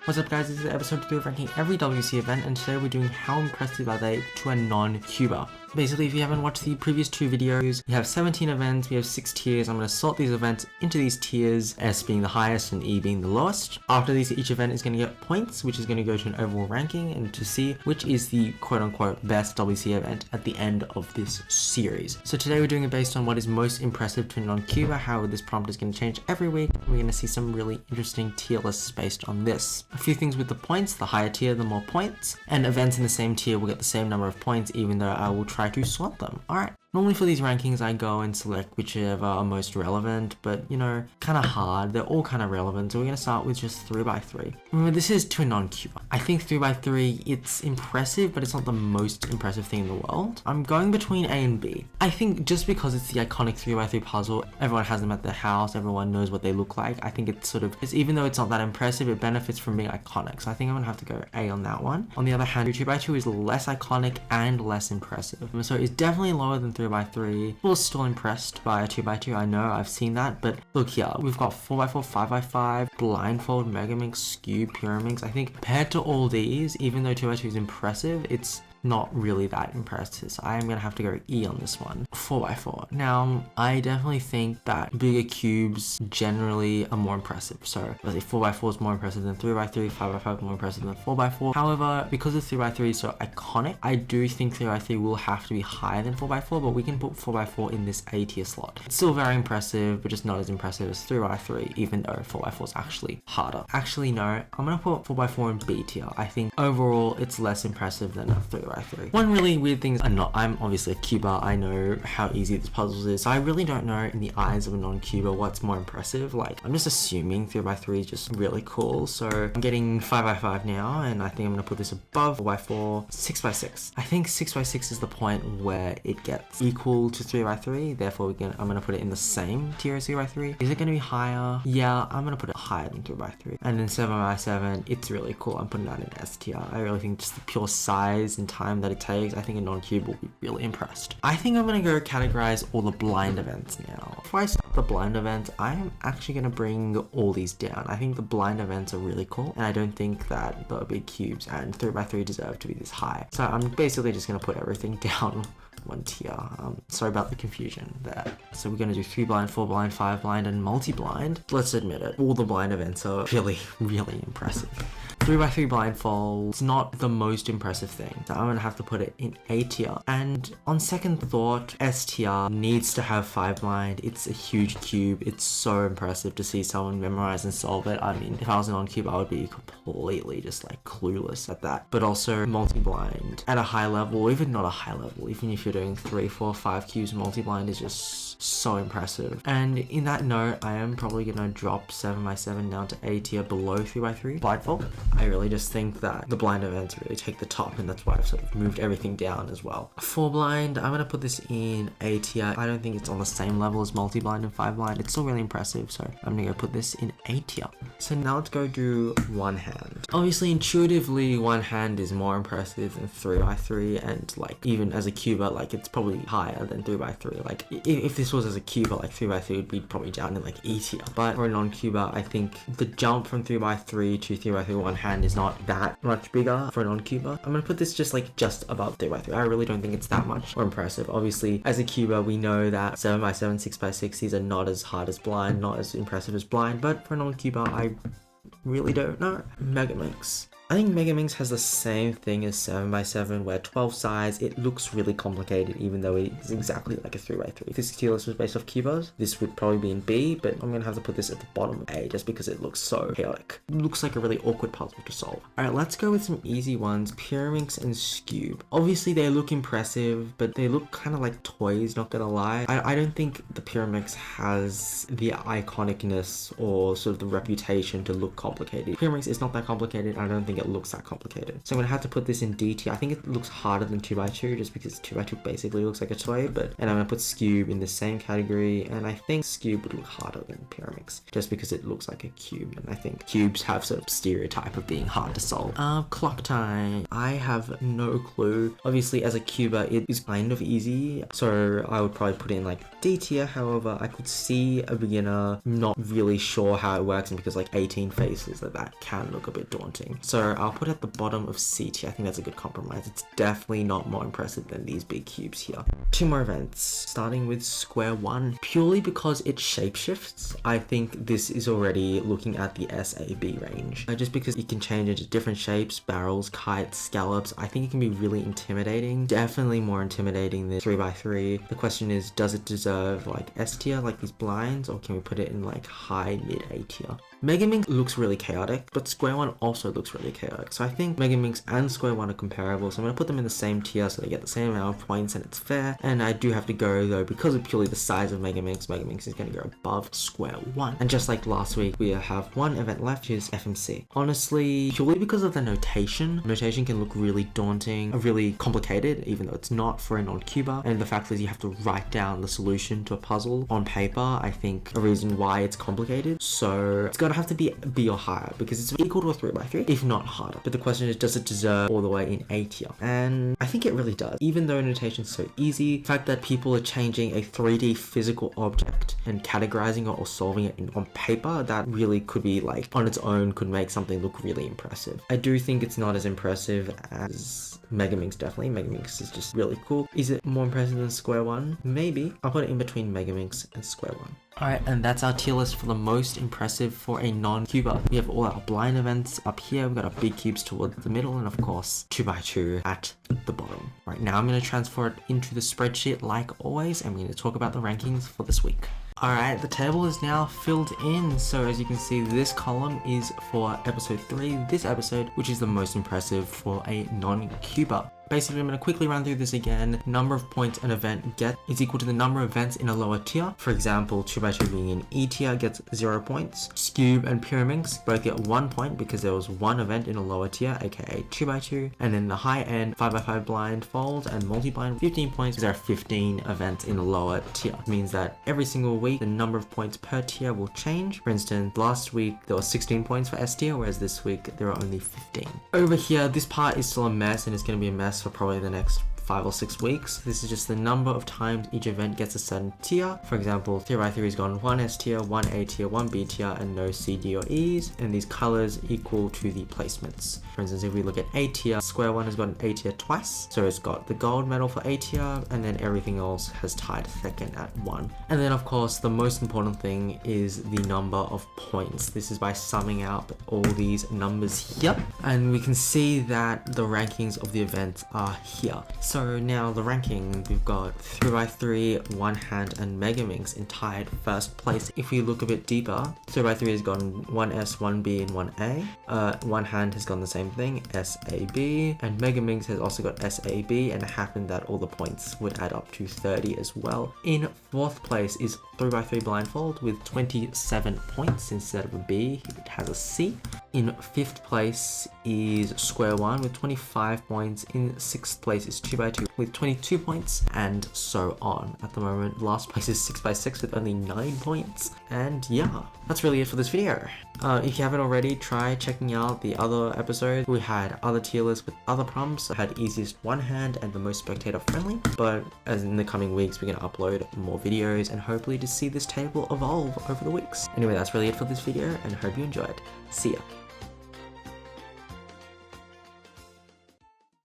What's up guys, this is episode 3 of ranking every WC event, and today we're doing how impressive are they to a non-Cuber. Basically, if you haven't watched the previous 2 videos, we have 17 events, we have 6 tiers. I'm going to sort these events into these tiers, S being the highest and E being the lowest. After these, each event is going to get points, which is going to go to an overall ranking and to see which is the quote-unquote best WC event at the end of this series. So today we're doing it based on what is most impressive to a non-Cuber, how this prompt is going to change every week. We're going to see some really interesting tier lists based on this. A few things with the points: the higher tier, the more points, and events in the same tier will get the same number of points, even though I will try to swap them. Alright. Normally for these rankings, I go and select whichever are most relevant, but you know, kind of hard. They're all kind of relevant, so we're going to start with just 3x3. Remember, this is to a non-Cuber. I think 3x3, it's impressive, but it's not the most impressive thing in the world. I'm going between A and B. I think just because it's the iconic 3x3 puzzle, everyone has them at their house, everyone knows what they look like. I think it's even though it's not that impressive, it benefits from being iconic. So I think I'm going to have to go A on that one. On the other hand, 2x2 is less iconic and less impressive. So it's definitely lower than 3x3. We're still impressed by a 2x2. I know, I've seen that, but look here, we've got 4x4, 5x5, Blindfold, Megaminx, Skew, Pyraminx. I think compared to all these, even though 2x2 is impressive, it's not really that impressive, so I am gonna have to go E on this one. 4x4. Now, I definitely think that bigger cubes generally are more impressive. So, let's say 4x4 is more impressive than 3x3, 5x5 is more impressive than 4x4. However, because the 3x3 is so iconic, I do think 3x3 will have to be higher than 4x4, but we can put 4x4 in this A tier slot. It's still very impressive, but just not as impressive as 3x3, even though 4x4 is actually harder. Actually, no, I'm gonna put 4x4 in B tier. I think overall, it's less impressive than a 3x3. One really weird thing is I'm obviously a Cuber. I know how easy this puzzle is, so I really don't know in the eyes of a non-Cuber what's more impressive. Like, I'm just assuming 3x3 is just really cool. So I'm getting 5x5 now, and I think I'm gonna put this above 4x4, 6x6. I think 6x6 is the point where it gets equal to 3x3. Therefore, I'm gonna put it in the same tier as 3x3. Is it gonna be higher? Yeah, I'm gonna put it higher than 3x3. And then 7x7, it's really cool. I'm putting that in S tier. I really think just the pure size and time that it takes, I think a non-Cube will be really impressed. I think I'm gonna go categorize all the blind events now. Before I start the blind events, I am actually gonna bring all these down. I think the blind events are really cool, and I don't think that the big cubes and 3x3 deserve to be this high. So I'm basically just gonna put everything down one tier. Sorry about the confusion there. So we're gonna do 3 blind, 4 blind, 5 blind, and multi-blind. Let's admit it, all the blind events are really, really impressive. 3x3 blindfold, it's not the most impressive thing, so I'm gonna have to put it in A tier. And on second thought, S tier needs to have 5 blind. It's a huge cube. It's so impressive to see someone memorize and solve it. I mean, if I was on cube, I would be completely just like clueless at that. But also multi-blind at a high level, even not a high level, even if you're doing 3, 4, 5 cubes, multi-blind is just so impressive. And in that note, I am probably gonna drop 7x7 down to A tier below 3x3 blindfold. I really just think that the blind events really take the top, and that's why I've sort of moved everything down as well. 4 blind, I'm gonna put this in A tier. I don't think it's on the same level as multi-blind and 5 blind. It's still really impressive, so I'm gonna go put this in A tier. So now let's go do one hand. Obviously, intuitively, one hand is more impressive than 3x3, and like even as a cuber, like it's probably higher than 3x3. Like if this was as a cuber, like 3x3 would be probably down in like E tier. But for a non-cuber, I think the jump from 3x3 to 3x3 one hand is not that much bigger for a non-cuber. I'm gonna put this just above 3x3. I really don't think it's that much more impressive. Obviously, as a cuber, we know that 7x7, 6x6, these are not as hard as blind, not as impressive as blind, but for a non-cuber, I really don't know. Megaminx. I think Megaminx has the same thing as 7x7, where 12 sides, it looks really complicated, even though it is exactly like a 3x3. If this tier list was based off cubers, this would probably be in B, but I'm gonna have to put this at the bottom of A just because it looks so chaotic. It looks like a really awkward puzzle to solve. Alright, let's go with some easy ones. Pyraminx and Skewb. Obviously, they look impressive, but they look kind of like toys, not gonna lie. I don't think the Pyraminx has the iconicness or sort of the reputation to look complicated. Pyraminx is not that complicated. I don't think think it looks that complicated. So I'm gonna have to put this in D tier. I think it looks harder than 2x2 just because 2x2 basically looks like a toy, and I'm gonna put Scube in the same category, and I think Scube would look harder than Pyraminx just because it looks like a cube, and I think cubes have some stereotype of being hard to solve. Clock Time. I have no clue. Obviously, as a cuber, it is kind of easy, so I would probably put it in like D tier. However, I could see a beginner not really sure how it works, and because like 18 faces that can look a bit daunting. So I'll put it at the bottom of C tier. I think that's a good compromise. It's definitely not more impressive than these big cubes here. 2 more events, starting with Square One. Purely because it shapeshifts, I think this is already looking at the SAB range. Just because it can change into different shapes, barrels, kites, scallops, I think it can be really intimidating. Definitely more intimidating than 3x3. The question is, does it deserve like S tier, like these blinds, or can we put it in like high mid A tier? Megaminx looks really chaotic, but Square One also looks really chaotic. So I think Megaminx and Square One are comparable. So I'm going to put them in the same tier so they get the same amount of points and it's fair. And I do have to go though, because of purely the size of Megaminx, Megaminx is going to go above Square One. And just like last week, we have one event left, which is FMC. Honestly, purely because of the notation can look really daunting, really complicated, even though it's not for a non-cuber. And the fact that you have to write down the solution to a puzzle on paper, I think a reason why it's complicated. So it's gonna have to be B or higher because it's equal to a 3x3, if not harder. But the question is, does it deserve all the way in A tier? And I think it really does. Even though notation is so easy, the fact that people are changing a 3D physical object and categorizing it or solving it on paper, that really could be like on its own could make something look really impressive. I do think it's not as impressive as Megaminx, definitely. Megaminx is just really cool. Is it more impressive than Square One? Maybe. I'll put it in between Megaminx and Square One. Alright, and that's our tier list for the most impressive for a non-cuber. We have all our blind events up here, we've got our big cubes towards the middle, and of course 2x2 at the bottom. Right, now I'm going to transfer it into the spreadsheet like always, and we're going to talk about the rankings for this week. Alright, the table is now filled in, so as you can see, this column is for episode 3, this episode, which is the most impressive for a non-cuber. Basically, I'm going to quickly run through this again. Number of points an event gets is equal to the number of events in a lower tier. For example, 2x2 being in E tier gets 0 points. Scube and Pyraminx both get 1 point because there was one event in a lower tier, aka 2x2. And then the high end 5x5 blindfold and multi-blind 15 points because there are 15 events in a lower tier. It means that every single week, the number of points per tier will change. For instance, last week there were 16 points for S tier, whereas this week there are only 15. Over here, this part is still a mess and it's going to be a mess for probably the next 5 or 6 weeks. This is just the number of times each event gets a certain tier. For example, 3x3 has gone 1 S tier, 1 A tier, 1 B tier, and no C, D, or E's. And these colors equal to the placements. For instance, if we look at A tier, Square One has got an A tier twice. So it's got the gold medal for A tier, and then everything else has tied second at 1. And then of course, the most important thing is the number of points. This is by summing up all these numbers here. And we can see that the rankings of the events are here. So now the ranking, we've got 3x3, One Hand, and Megaminx in tied first place. If we look a bit deeper, 3x3 has gone 1S, 1B, and 1A. One Hand has gone the same thing, SAB, and Megaminx has also got SAB, and it happened that all the points would add up to 30 as well. In 4th place is 3x3 Blindfold with 27 points instead of a B, it has a C. In 5th place is Square One with 25 points. In 6th place is 2x2 with 22 points, and so on. At the moment, last place is 6x6 with only 9 points. And yeah, that's really it for this video. If you haven't already, try checking out the other episodes. We had other tier lists with other prompts. I had easiest One Hand and the most spectator friendly, but as in the coming weeks, we're going to upload more videos and hopefully to see this table evolve over the weeks. Anyway, that's really it for this video and I hope you enjoyed. See ya.